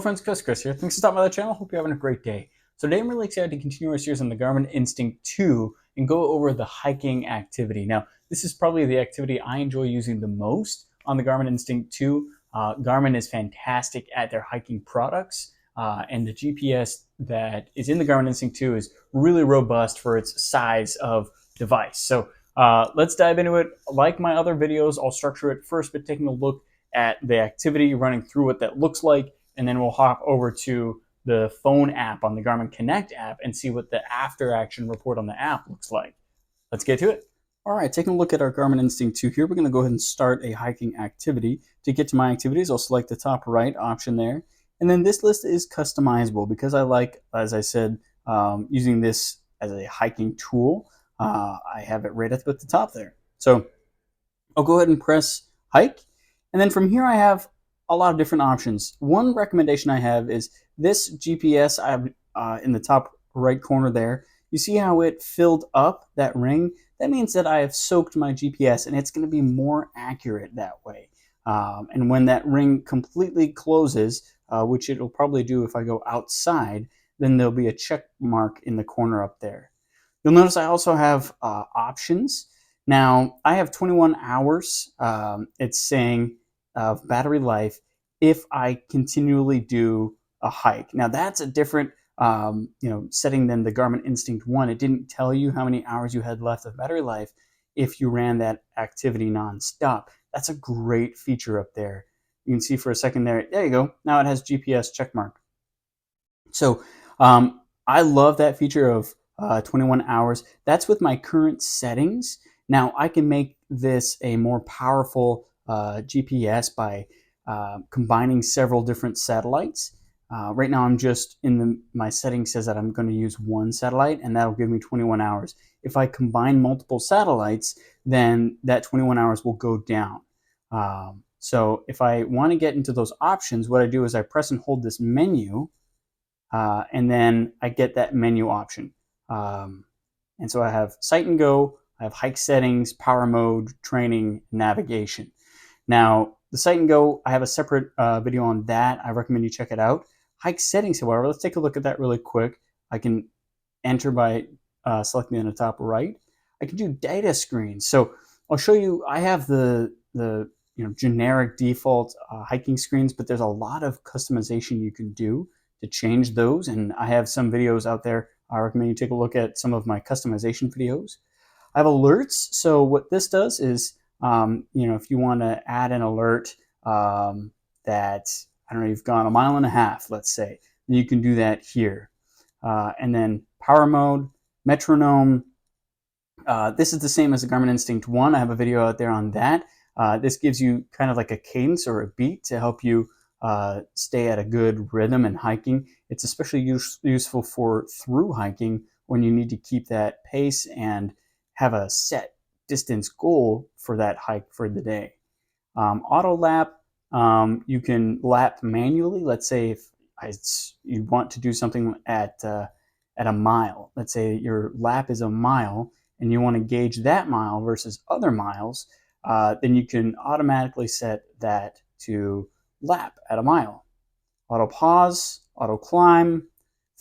friends, Chris here. Thanks for stopping by the channel. Hope you're having a great day. So today I'm really excited to continue our series on the Garmin Instinct 2 and go over the hiking activity. Now, this is probably the activity I enjoy using the most on the Garmin Instinct 2. Garmin is fantastic at their hiking products, and the GPS that is in the Garmin Instinct 2 is really robust for its size of device. So let's dive into it. Like my other videos, I'll structure it first by taking a look at the activity, running through what that looks like, and then we'll hop over to the phone app on the Garmin Connect app and see what the after action report on the app looks like. Let's get to it. All right, taking a look at our Garmin Instinct 2 here, we're going to go ahead and start a hiking activity. To get to my activities, I'll select the top right option there. And then this list is customizable because I like, as I said, using this as a hiking tool. I have it right at the top there. So I'll go ahead and press hike. And then from here I have a lot of different options. One recommendation I have is this GPS I have in the top right corner there. You see how it filled up that ring? That means that I have soaked my GPS and it's going to be more accurate that way. And when that ring completely closes, which it'll probably do if I go outside, then there'll be a check mark in the corner up there. You'll notice I also have options. Now, I have 21 hours. It's saying of battery life if I continually do a hike. Now, that's a different setting than the Garmin Instinct 1. It didn't tell you how many hours you had left of battery life if you ran that activity nonstop. That's a great feature up there. You can see for a second there. There you go. Now it has GPS checkmark. So I love that feature of 21 hours. That's with my current settings. Now I can make this a more powerful GPS by combining several different satellites. Right now I'm just my settings says that I'm going to use one satellite and that'll give me 21 hours. If I combine multiple satellites, then that 21 hours will go down. So if I want to get into those options, what I do is I press and hold this menu and then I get that menu option. And so I have sight and go, I have hike settings, power mode, training, navigation. Now, the sight and go, I have a separate video on that. I recommend you check it out. Hike settings, however, let's take a look at that really quick. I can enter by selecting in the top right. I can do data screens. So I'll show you, I have the generic default hiking screens, but there's a lot of customization you can do to change those. And I have some videos out there. I recommend you take a look at some of my customization videos. I have alerts. So what this does is, if you want to add an alert that, I don't know, you've gone 1.5 miles, let's say, then you can do that here. And then power mode, metronome. This is the same as the Garmin Instinct 1. I have a video out there on that. This gives you kind of like a cadence or a beat to help you stay at a good rhythm in hiking. It's especially useful for through hiking when you need to keep that pace and have a set distance goal for that hike for the day. Auto lap, you can lap manually. Let's say if you want to do something at a mile. Let's say your lap is 1 mile and you want to gauge that mile versus other miles, then you can automatically set that to lap at 1 mile. Auto pause, auto climb,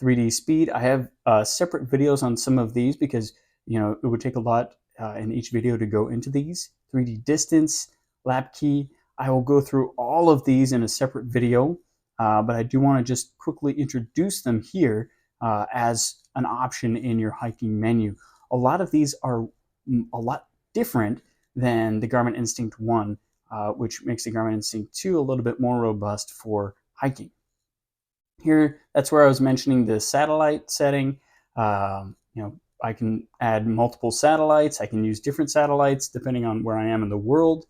3D speed. I have separate videos on some of these because it would take a lot in each video to go into these. 3D distance, lap key. I will go through all of these in a separate video, but I do want to just quickly introduce them here as an option in your hiking menu. A lot of these are a lot different than the Garmin Instinct 1, which makes the Garmin Instinct 2 a little bit more robust for hiking. Here, that's where I was mentioning the satellite setting. I can add multiple satellites. I can use different satellites depending on where I am in the world.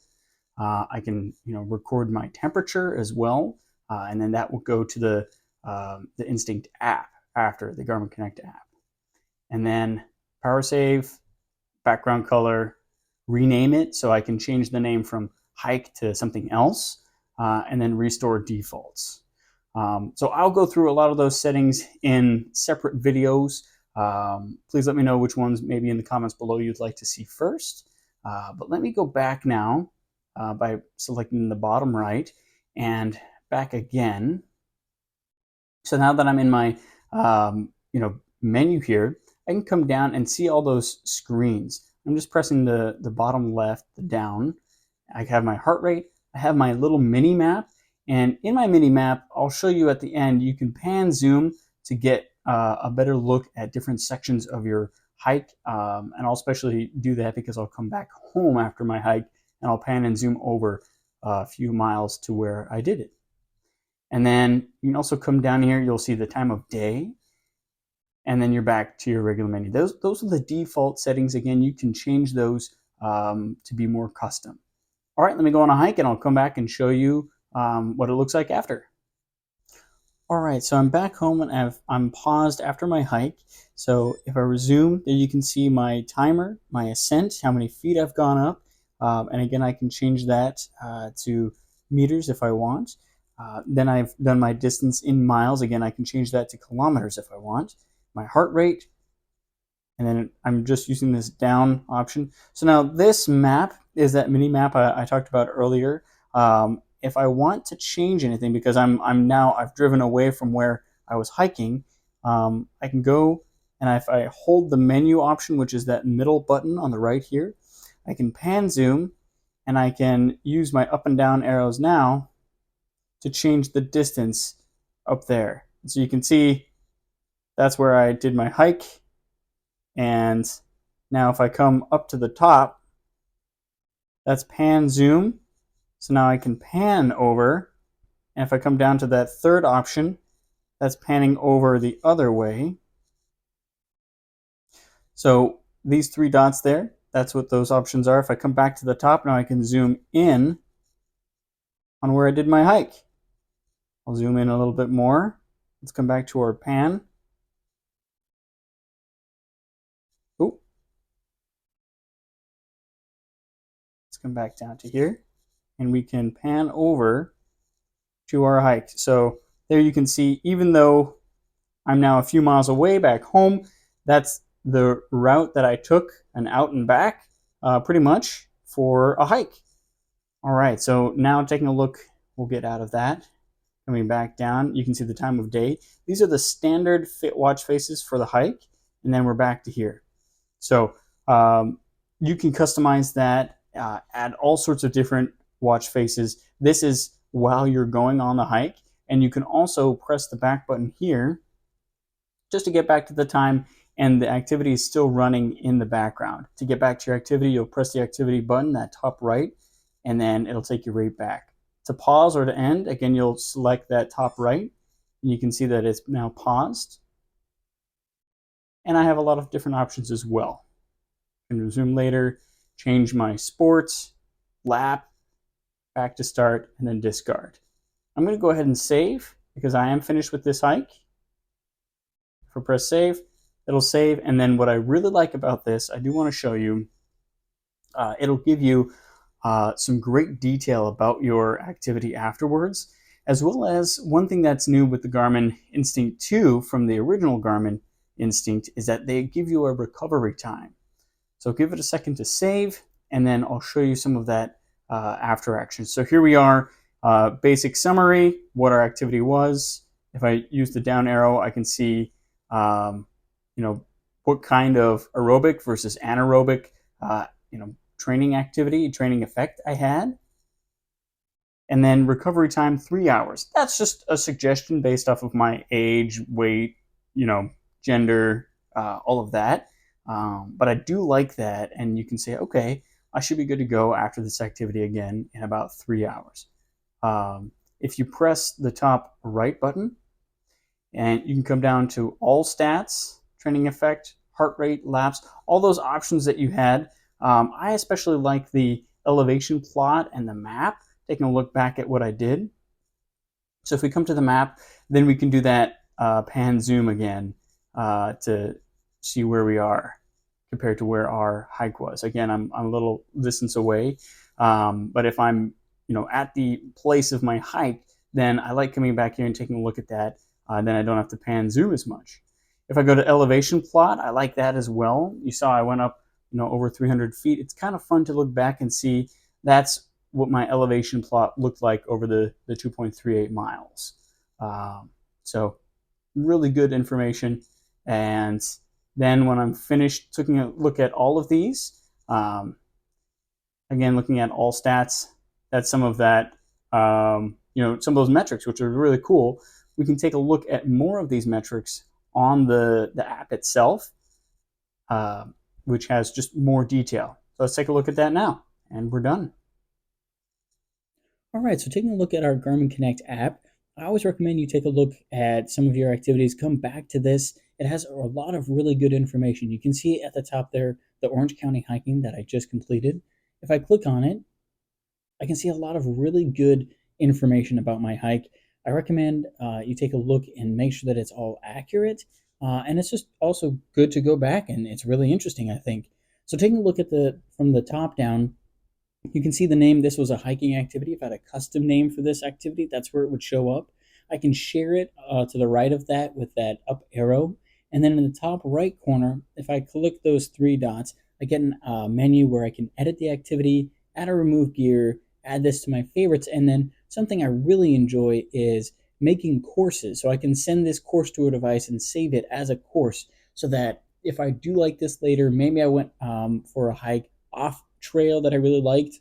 I can, record my temperature as well, and then that will go to the Instinct app after the Garmin Connect app. And then power save, background color, rename it so I can change the name from hike to something else, and then restore defaults. So I'll go through a lot of those settings in separate videos. Please let me know which ones maybe in the comments below you'd like to see first. But let me go back now by selecting the bottom right and back again So now that I'm in my menu here, I can come down and see all those screens. I'm just pressing the bottom left, the down. I have my heart rate. I have my little mini map. And in my mini map, I'll show you at the end, you can pan zoom to get a better look at different sections of your hike. And I'll especially do that because I'll come back home after my hike and I'll pan and zoom over a few miles to where I did it. And then you can also come down here, you'll see the time of day, and then you're back to your regular menu. Those are the default settings. Again, you can change those to be more custom. All right, let me go on a hike and I'll come back and show you what it looks like after. All right, so I'm back home and I'm paused after my hike. So if I resume, there you can see my timer, my ascent, how many feet I've gone up. And again, I can change that to meters if I want. Then I've done my distance in miles. Again, I can change that to kilometers if I want. My heart rate, and then I'm just using this down option. So now this map is that mini map I talked about earlier. If I want to change anything, because I've driven away from where I was hiking, I can go and if I hold the menu option, which is that middle button on the right here, I can pan zoom and I can use my up and down arrows now to change the distance up there. So you can see that's where I did my hike. And now if I come up to the top, that's pan zoom. So now I can pan over. And if I come down to that third option, that's panning over the other way. So these three dots there, that's what those options are. If I come back to the top, now I can zoom in on where I did my hike. I'll zoom in a little bit more. Let's come back to our pan. Ooh. Let's come back down to here. And we can pan over to our hike. So there you can see, even though I'm now a few miles away back home, that's the route that I took, an out and back, pretty much for a hike. All right, so now taking a look, we'll get out of that. Coming back down, you can see the time of day. These are the standard fit watch faces for the hike, and then we're back to here. So you can customize that, add all sorts of different watch faces. This is while you're going on the hike, and you can also press the back button here just to get back to the time, and the activity is still running in the background. To get back to your activity, you'll press the activity button, that top right, and then it'll take you right back. To pause or to end, again, you'll select that top right, and you can see that it's now paused. And I have a lot of different options as well. I can resume later, change my sports, lap, back to start, and then discard. I'm going to go ahead and save because I am finished with this hike. If I press save, it'll save. And then what I really like about this, I do want to show you, it'll give you some great detail about your activity afterwards, as well as one thing that's new with the Garmin Instinct 2 from the original Garmin Instinct is that they give you a recovery time. So give it a second to save, and then I'll show you some of that after action. So here we are, basic summary, what our activity was. If I use the down arrow, I can see what kind of aerobic versus anaerobic training activity, training effect I had. And then recovery time, 3 hours. That's just a suggestion based off of my age, weight, gender, all of that. But I do like that. And you can say, okay, I should be good to go after this activity again in about 3 hours. If you press the top right button, and you can come down to all stats, training effect, heart rate, laps, all those options that you had. I especially like the elevation plot and the map, taking a look back at what I did. So if we come to the map, then we can do that pan zoom again to see where we are compared to where our hike was. Again, I'm a little distance away, but if I'm at the place of my hike, then I like coming back here and taking a look at that. Then I don't have to pan zoom as much. If I go to elevation plot, I like that as well. You saw I went up over 300 feet. It's kind of fun to look back and see that's what my elevation plot looked like over the 2.38 miles. So really good information. And then when I'm finished taking a look at all of these, again, looking at all stats, that's some of that, some of those metrics, which are really cool. We can take a look at more of these metrics on the app itself, uh, which has just more detail. So let's take a look at that now, and we're done. All right, so taking a look at our Garmin Connect app, I always recommend you take a look at some of your activities. Come back to this. It has a lot of really good information. You can see at the top there the Orange County hiking that I just completed. If I click on it, I can see a lot of really good information about my hike. I recommend you take a look and make sure that it's all accurate. And it's just also good to go back, and it's really interesting, I think. So taking a look at from the top down, you can see the name. This was a hiking activity. If I had a custom name for this activity, that's where it would show up. I can share it to the right of that with that up arrow. And then in the top right corner, if I click those three dots, I get a menu where I can edit the activity, add or remove gear, add this to my favorites. And then something I really enjoy is making courses. So I can send this course to a device and save it as a course so that if I do like this later, maybe I went for a hike off trail that I really liked,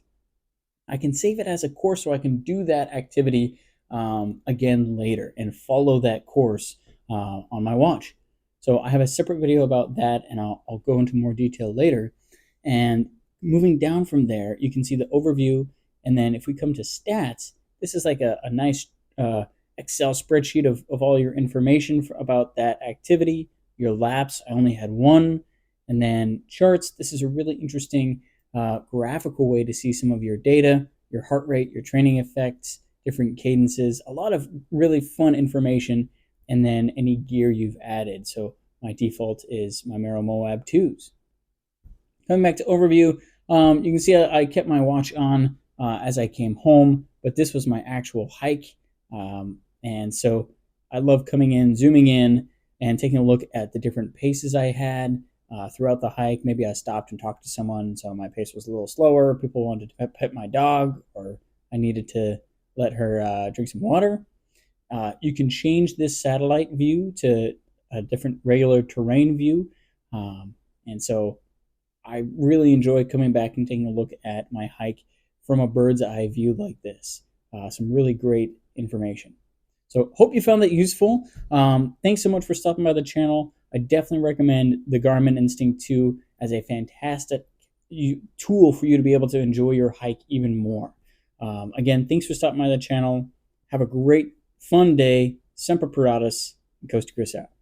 I can save it as a course so I can do that activity again later and follow that course on my watch. So I have a separate video about that, and I'll go into more detail later. And moving down from there, you can see the overview. And then if we come to stats, this is like a nice Excel spreadsheet of all your information about that activity. Your laps, I only had one. And then charts, this is a really interesting graphical way to see some of your data, your heart rate, your training effects, different cadences, a lot of really fun information, and then any gear you've added. So my default is my Mero Moab 2s. Coming back to overview, you can see I kept my watch on as I came home, but this was my actual hike. And so I love coming in, zooming in, and taking a look at the different paces I had throughout the hike. Maybe I stopped and talked to someone, so my pace was a little slower. People wanted to pet my dog, or I needed to let her drink some water. You can change this satellite view to a different regular terrain view. And so I really enjoy coming back and taking a look at my hike from a bird's eye view like this. Some really great information. So hope you found that useful. Thanks so much for stopping by the channel. I definitely recommend the Garmin Instinct 2 as a fantastic tool for you to be able to enjoy your hike even more. Again, thanks for stopping by the channel. Have a great, fun day. Semper Paratus, and Coast to Chris out.